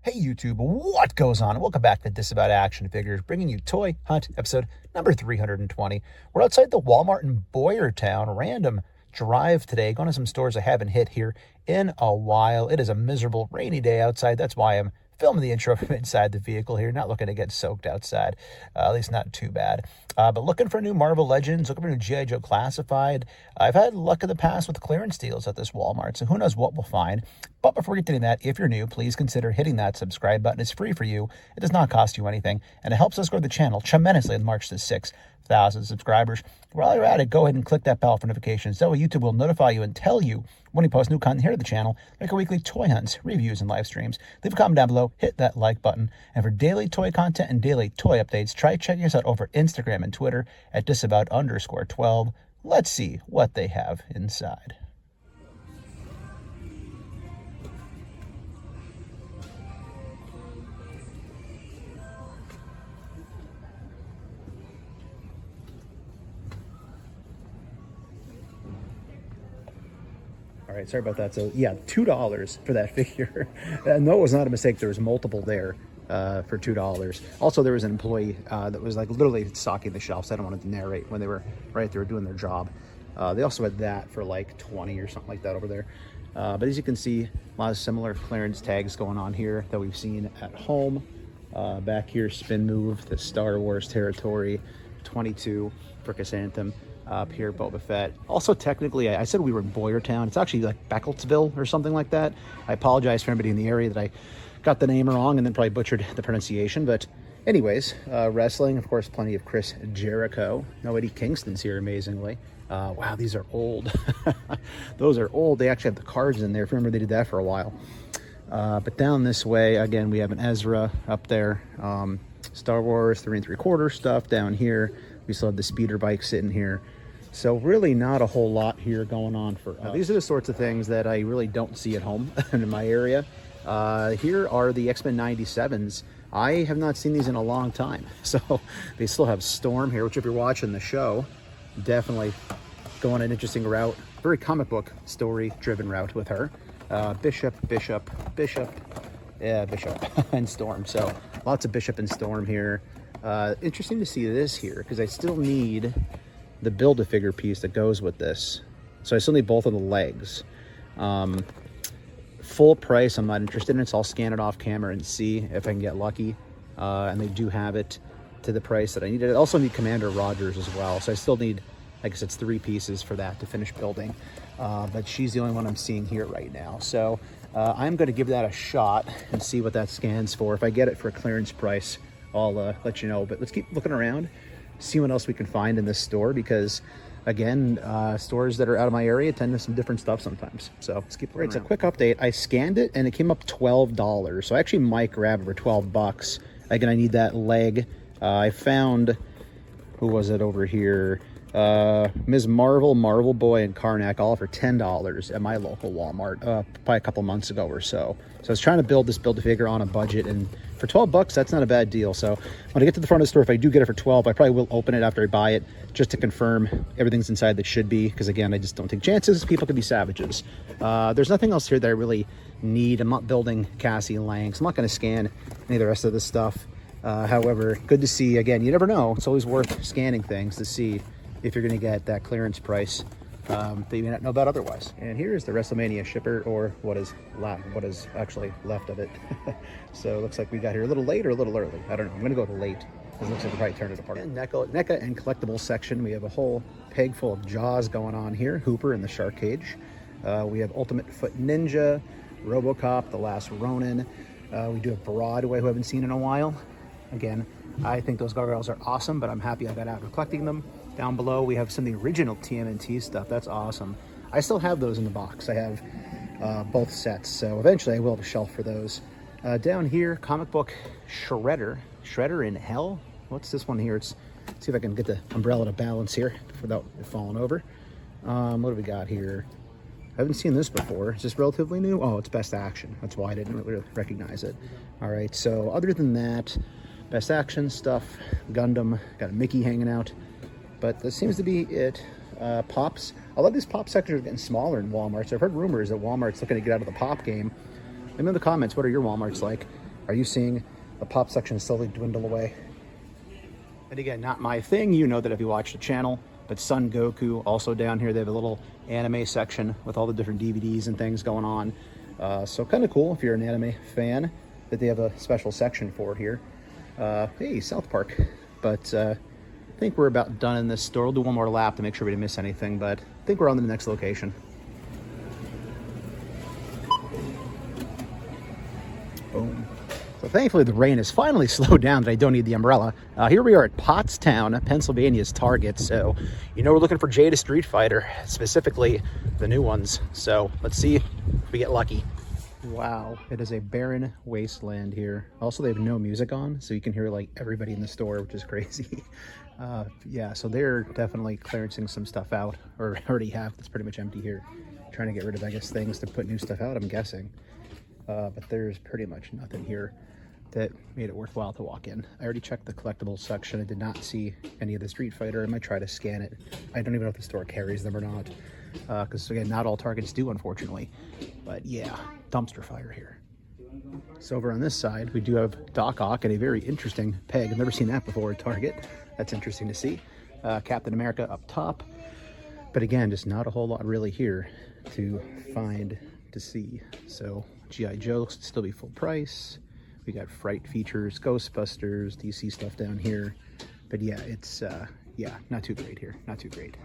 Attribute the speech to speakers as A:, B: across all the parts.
A: Hey YouTube, what goes on? Welcome back to Disavowed Action Figures, bringing you Toy Hunt episode number 320. We're outside the Walmart in Boyertown, random drive today, going to some stores I haven't hit here in a while. It is a miserable rainy day outside. That's why I'm filming the intro from inside the vehicle here, not looking to get soaked outside, at least not too bad. But looking for new Marvel Legends, looking for new G.I. Joe Classified. I've had luck in the past with clearance deals at this Walmart, so who knows what we'll find. But before we get to that, if you're new, please consider hitting that subscribe button. It's free for you. It does not cost you anything, and it helps us grow the channel tremendously on March to 6,000 subscribers. While you're at it, go ahead and click that bell for notifications. That way YouTube will notify you and tell you when we post new content here to the channel, like our weekly toy hunts, reviews, and live streams. Leave a comment down below, hit that like button. And for daily toy content and daily toy updates, try checking us out over Instagram and Twitter at disavowed_12. Let's see what they have inside. All right, sorry about that. So yeah, $2 for that figure. No, it was not a mistake. There was multiple there for $2. Also, there was an employee that was like literally stocking the shelves. I don't want to narrate when they were doing their job. They also had that for like 20 or something like that over there. But as you can see, a lot of similar clearance tags going on here that we've seen at home. Back here, Spin Move, the Star Wars territory, 22 for Chrysanthemum. Up here, Boba Fett. Also, technically, I said we were in Boyertown. It's actually like Beckelsville or something like that. I apologize for anybody in the area that I got the name wrong and then probably butchered the pronunciation. But anyways, wrestling, of course, plenty of Chris Jericho. No Eddie Kingston's here, amazingly. Wow, these are old. Those are old. They actually have the cards in there. If you remember, they did that for a while. But down this way, again, we have an Ezra up there. Star Wars 3 3/4 stuff down here. We still have the speeder bike sitting here. So really not a whole lot here going on for us. These are the sorts of things that I really don't see at home in my area. Here are the X-Men 97s. I have not seen these in a long time. So they still have Storm here, which if you're watching the show, definitely going an interesting route. Very comic book story driven route with her. Bishop, and Storm. So lots of Bishop and Storm here. Interesting to see this here because I still need the Build-A-Figure piece that goes with this. So I still need both of the legs. Full price, I'm not interested in it, so I'll scan it off camera and see if I can get lucky. And they do have it to the price that I needed. I also need Commander Rogers as well, so I still need, I guess it's 3 pieces for that to finish building. But she's the only one I'm seeing here right now. So I'm going to give that a shot and see what that scans for. If I get it for a clearance price, I'll let you know. But let's keep looking around, see what else we can find in this store, because again, stores that are out of my area tend to some different stuff sometimes. So let's keep looking. It's a quick update. I scanned it and it came up $12. So I actually might grab it for 12 bucks. Again, I need that leg. I found, who was it over here? Ms. Marvel, Marvel Boy, and Karnak all for $10 at my local Walmart probably a couple months ago or so. So I was trying to build this Build-A-Figure on a budget, and for 12 bucks, that's not a bad deal. So when I get to the front of the store, if I do get it for 12, I probably will open it after I buy it just to confirm everything's inside that should be, because again, I just don't take chances. People can be savages. There's nothing else here that I really need. I'm not building Cassie Lang, so I'm not going to scan any of the rest of this stuff. However, good to see. Again, you never know. It's always worth scanning things to see if you're going to get that clearance price that you may not know about otherwise. And here's the WrestleMania shipper, or what is actually left of it. So it looks like we got here a little late or a little early. I don't know. I'm going to go with late. It looks like we probably turned it apart. And NECA and collectibles section, we have a whole peg full of Jaws going on here. Hooper in the shark cage. We have Ultimate Foot Ninja, RoboCop, The Last Ronin. We do have Broadway, who I haven't seen in a while. Again, I think those gargoyles are awesome, but I'm happy I got out of collecting them. Down below, we have some of the original Tmnt stuff. That's awesome. I still have those in the box. I have both sets, so eventually I will have a shelf for those. Down here, comic book Shredder. Shredder in Hell? What's this one here? Let's see if I can get the umbrella to balance here without it falling over. What do we got here? I haven't seen this before. Is this relatively new? Oh, it's Best Action. That's why I didn't really recognize it. All right, so other than that, Best Action stuff, Gundam, got a Mickey hanging out. But this seems to be it. Pops. A lot of these pop sections are getting smaller in Walmart. So I've heard rumors that Walmart's looking to get out of the pop game. Let me know in the comments, what are your Walmarts like? Are you seeing the pop section slowly dwindle away? And again, not my thing. You know that if you watch the channel, but Son Goku also down here. They have a little anime section with all the different DVDs and things going on. So kind of cool if you're an anime fan that they have a special section for it here. Hey, South Park. But I think we're about done in this store. We'll do one more lap to make sure we didn't miss anything, but I think we're on to the next location. Boom. So thankfully the rain has finally slowed down that I don't need the umbrella. Here we are at Pottstown, Pennsylvania's Target. So, you know, we're looking for Jada Street Fighter, specifically the new ones. So let's see if we get lucky. Wow, it is a barren wasteland here. Also, they have no music on, so you can hear like everybody in the store, which is crazy. Yeah, so they're definitely clearancing some stuff out, or already have. It's pretty much empty here. Trying to get rid of, I guess, things to put new stuff out, I'm guessing. But there's pretty much nothing here that made it worthwhile to walk in. I already checked the collectibles section. I did not see any of the Street Fighter. I might try to scan it. I don't even know if the store carries them or not. Because again, not all Targets do, unfortunately. But yeah, dumpster fire here. So over on this side, we do have Doc Ock and a very interesting peg. I've never seen that before at Target. That's interesting to see. Captain America up top. But again, just not a whole lot really here to find, to see. So G.I. Joe looks to still be full price. We got Fright features, Ghostbusters, DC stuff down here. But yeah, it's, yeah, not too great here. Not too great.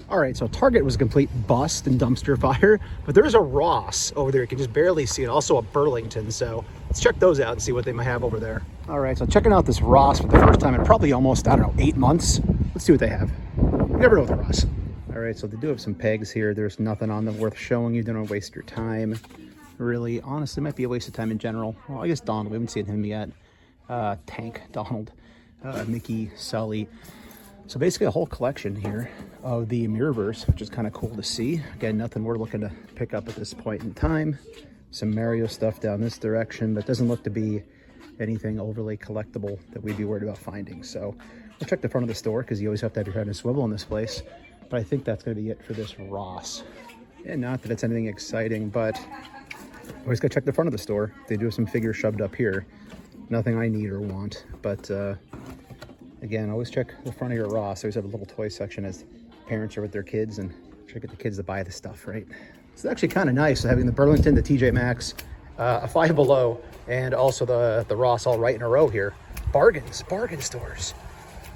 A: All right, so Target was a complete bust and dumpster fire, but there's a Ross over there. You can just barely see it. Also a Burlington. So let's check those out and see what they might have over there. All right, so checking out this Ross for the first time in probably almost, I don't know, 8 months. Let's see what they have. You never know with the Ross. All right, so they do have some pegs here. There's nothing on them worth showing you. Don't want to waste your time. Really, honestly, might be a waste of time in general. Well, I guess Donald, we haven't seen him yet. Tank Donald, Mickey, Sully. So basically a whole collection here of the Mirrorverse, which is kind of cool to see. Again, nothing we're looking to pick up at this point in time. Some Mario stuff down this direction, but doesn't look to be anything overly collectible that we'd be worried about finding. So we'll check the front of the store because you always have to have your head in a swivel in this place. But I think that's going to be it for this Ross. And not that it's anything exciting, but always gotta check the front of the store. They do have some figures shoved up here. Nothing I need or want, but again, always check the front of your Ross. They always have a little toy section as parents are with their kids and try to get the kids to buy the stuff, right? It's actually kind of nice having the Burlington, the TJ Maxx, a Five Below, and also the Ross all right in a row here. Bargains, bargain stores.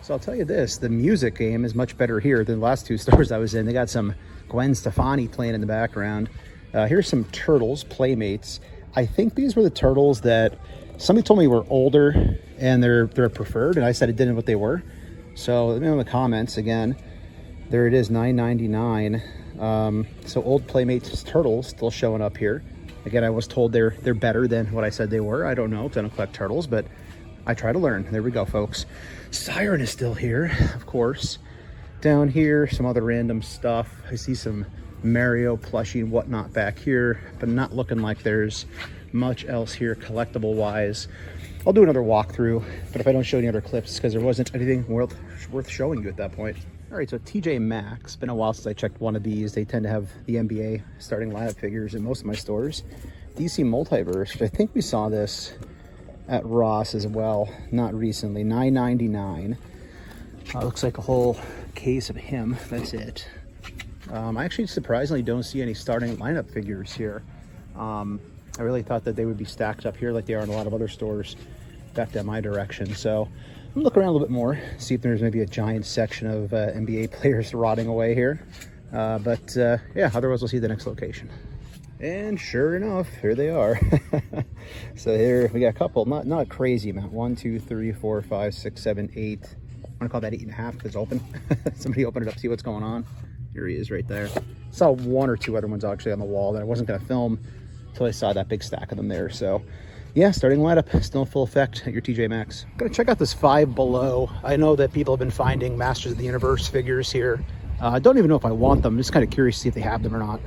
A: So I'll tell you this, the music game is much better here than the last two stores I was in. They got some Gwen Stefani playing in the background. Here's some Turtles, Playmates. I think these were the Turtles that somebody told me were older and they're preferred, and I said I didn't know what they were. So let me know in the comments again. There it is, $9.99. So old Playmates Turtles still showing up here. Again, I was told they're better than what I said they were. I don't know, because I don't collect turtles, but I try to learn. There we go, folks. Siren is still here, of course. Down here, some other random stuff. I see some Mario plushie and whatnot back here, but not looking like there's much else here collectible wise. I'll do another walkthrough, but if I don't show any other clips, because there wasn't anything worth showing you at that point. All right, so TJ Maxx. Been a while since I checked one of these. They tend to have the NBA starting lineup figures in most of my stores. DC Multiverse, I think we saw this at Ross as well, not recently. $9.99. Looks like a whole case of him. That's it. I actually surprisingly don't see any starting lineup figures here. I really thought that they would be stacked up here like they are in a lot of other stores back down my direction. So I'm gonna look around a little bit more, see if there's maybe a giant section of NBA players rotting away here. Yeah, otherwise we'll see the next location. And sure enough, here they are. So here we got a couple, not a crazy amount. 1, 2, 3, 4, 5, 6, 7, 8. I'm gonna call that 8.5 because it's open. Somebody open it up, see what's going on. Here he is right there. Saw 1 or 2 other ones actually on the wall that I wasn't gonna film until I saw that big stack of them there. So yeah, starting lineup still in full effect at your TJ Maxx. Gonna check out this Five Below. I know that people have been finding Masters of the Universe figures here. I don't even know if I want them. I'm just kind of curious to see if they have them or not.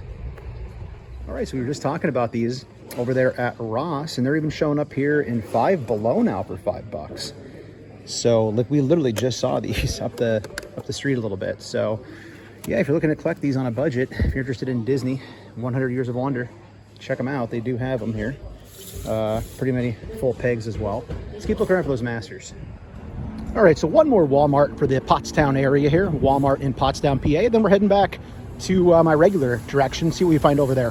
A: All right, so we were just talking about these over there at Ross, and they're even showing up here in Five Below now for $5. So look, we literally just saw these up the street a little bit. So yeah, if you're looking to collect these on a budget, if you're interested in Disney 100 Years of Wonder, check them out. They do have them here. Pretty many full pegs as well. Let's keep looking around for those masters. All right, so one more Walmart for the Pottstown area here. Walmart in Pottstown, PA. Then we're heading back to my regular direction, see what we find over there.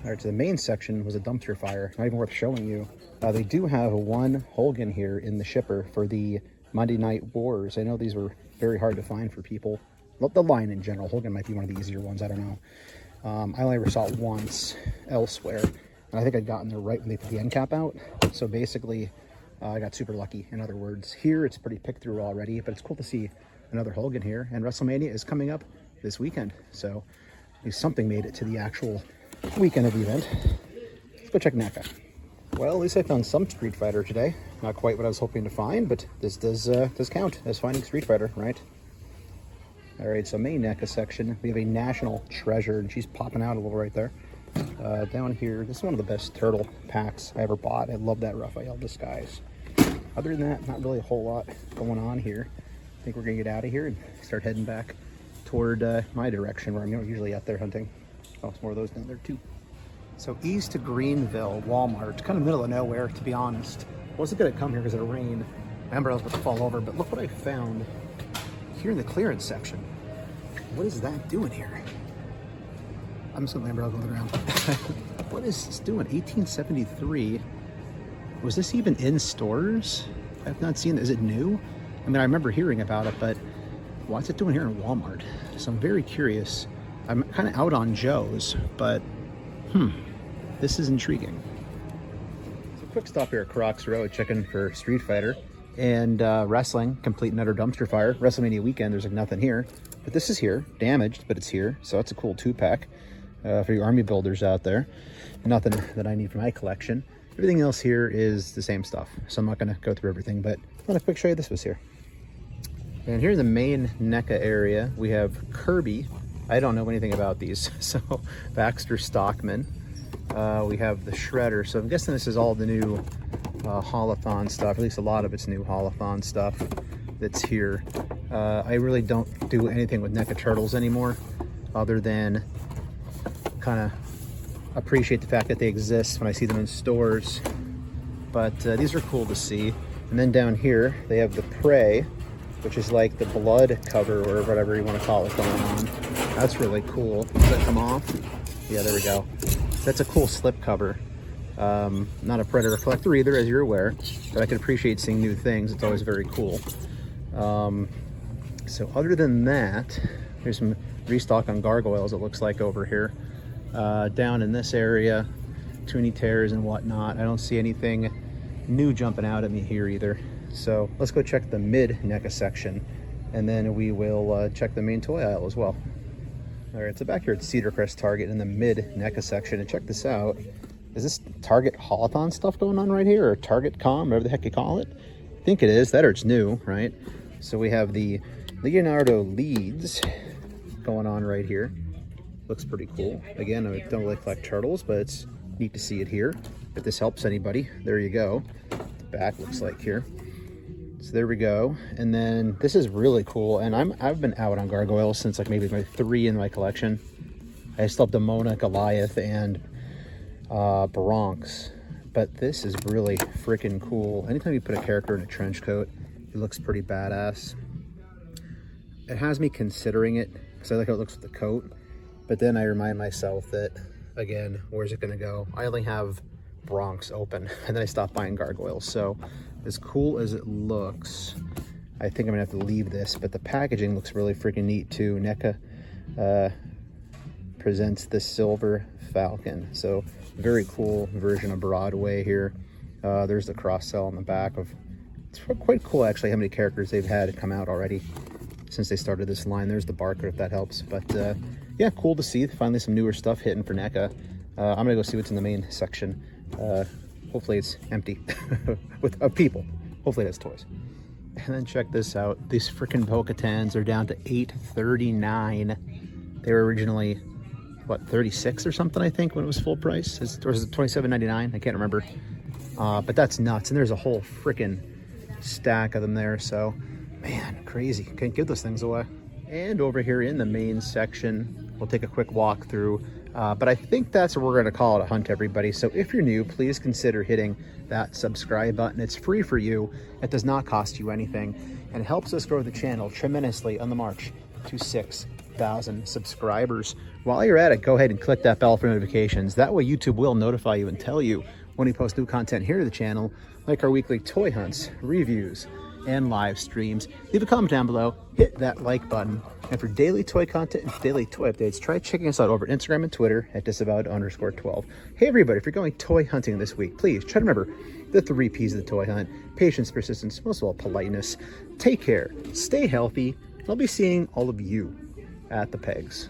A: All right, so the main section was a dumpster fire. Not even worth showing you. They do have one Hogan here in the shipper for the Monday Night Wars. I know these were very hard to find for people. The line in general. Hogan might be one of the easier ones. I don't know. I only ever saw it once elsewhere. And I think I'd gotten there right when they put the end cap out. So basically, I got super lucky. In other words, here it's pretty picked through already, but it's cool to see another Hogan here. And WrestleMania is coming up this weekend. So at least something made it to the actual weekend of the event. Let's go check NECA. Well, at least I found some Street Fighter today. Not quite what I was hoping to find, but this does count as finding Street Fighter, right? All right, so main NECA section, we have a National Treasure, and she's popping out a little right there. Down here, this is one of the best turtle packs I ever bought. I love that Raphael disguise. Other than that, not really a whole lot going on here. I think we're gonna get out of here and start heading back toward my direction where I'm usually out there hunting. Oh, some more of those down there too. So east to Greenville, Walmart, kind of middle of nowhere, to be honest. Wasn't gonna come here because of the rain. My umbrella was about to fall over, but look what I found here in the clearance section. What is that doing here? I'm just gonna let my umbrella go to the ground. What is this doing? 1873. Was this even in stores? I've not seen it. Is it new? I mean, I remember hearing about it, but what's it doing here in Walmart? So I'm very curious. I'm kind of out on Joe's, but this is intriguing. So quick stop here at Crocs Road, checking for Street Fighter and wrestling, complete and utter dumpster fire. WrestleMania weekend, there's like nothing here, but this is here, damaged, but it's here. So that's a cool 2-pack for your army builders out there. Nothing that I need for my collection. Everything else here is the same stuff. So I'm not gonna go through everything, but I want to quick show you this was here. And here in the main NECA area, we have Kirby. I don't know anything about these. So Baxter Stockman. We have the Shredder. So I'm guessing this is all the new Haulathon stuff. At least a lot of it's new Haulathon stuff that's here. I really don't do anything with NECA Turtles anymore, other than kind of appreciate the fact that they exist when I see them in stores. But these are cool to see. And then down here, they have the Prey, which is like the blood cover or whatever you want to call it going on. That's really cool. Does that come off? Yeah, there we go. That's a cool slip cover. Not a Predator collector either, as you're aware, but I can appreciate seeing new things. It's always very cool. So other than that, there's some restock on gargoyles, it looks like, over here. Down in this area, Toonie Tears and whatnot. I don't see anything new jumping out at me here either. So let's go check the mid NECA section, and then we will check the main toy aisle as well. All right, so back here at Cedar Crest Target in the mid NECA section, and check this out. Is this Target Haulathon stuff going on right here, or Target Com, whatever the heck you call it? I think it is, that or it's new, right? So we have the Leonardo leads going on right here. Looks pretty cool. Again, I don't really collect turtles, but it's neat to see it here. If this helps anybody, there you go. The back looks like here. So there we go. And then this is really cool. And I've been out on gargoyles since like maybe my 3 in my collection. I still have Demona, Goliath, and Bronx. But this is really freaking cool. Anytime you put a character in a trench coat, it looks pretty badass. It has me considering it because I like how it looks with the coat. But then I remind myself that, again, where's it gonna go? I only have Bronx open, and then I stopped buying gargoyles. So as cool as it looks, I think I'm gonna have to leave this, but the packaging looks really freaking neat too. NECA presents the Silver Falcon. So very cool version of Broadway here. There's the cross sell on the back of, it's quite cool actually how many characters they've had come out already since they started this line. There's the barcode if that helps. But yeah, cool to see finally some newer stuff hitting for NECA. I'm gonna go see what's in the main section. Hopefully it's empty with people. Hopefully it has toys. And then check this out. These freaking Bo-Katans are down to $8.39. They were originally, what, 36 or something, I think, when it was full price. Or is it $27.99? I can't remember. But that's nuts. And there's a whole freaking stack of them there. So, man, crazy. Can't give those things away. And over here in the main section, we'll take a quick walk through But I think that's what we're going to call it a hunt, everybody. So if you're new, please consider hitting that subscribe button. It's free for you. It does not cost you anything, and it helps us grow the channel tremendously on the march to 6,000 subscribers. While you're at it, go ahead and click that bell for notifications. That way YouTube will notify you and tell you when we post new content here to the channel, like our weekly toy hunts, reviews, and live streams. Leave a comment down below, hit that like button, and for daily toy content and daily toy updates, try checking us out over Instagram and Twitter at Disavowed_12. Hey everybody, if you're going toy hunting this week, please try to remember the 3 P's of the toy hunt: patience, persistence, most of all politeness. Take care, stay healthy, and I'll be seeing all of you at the pegs.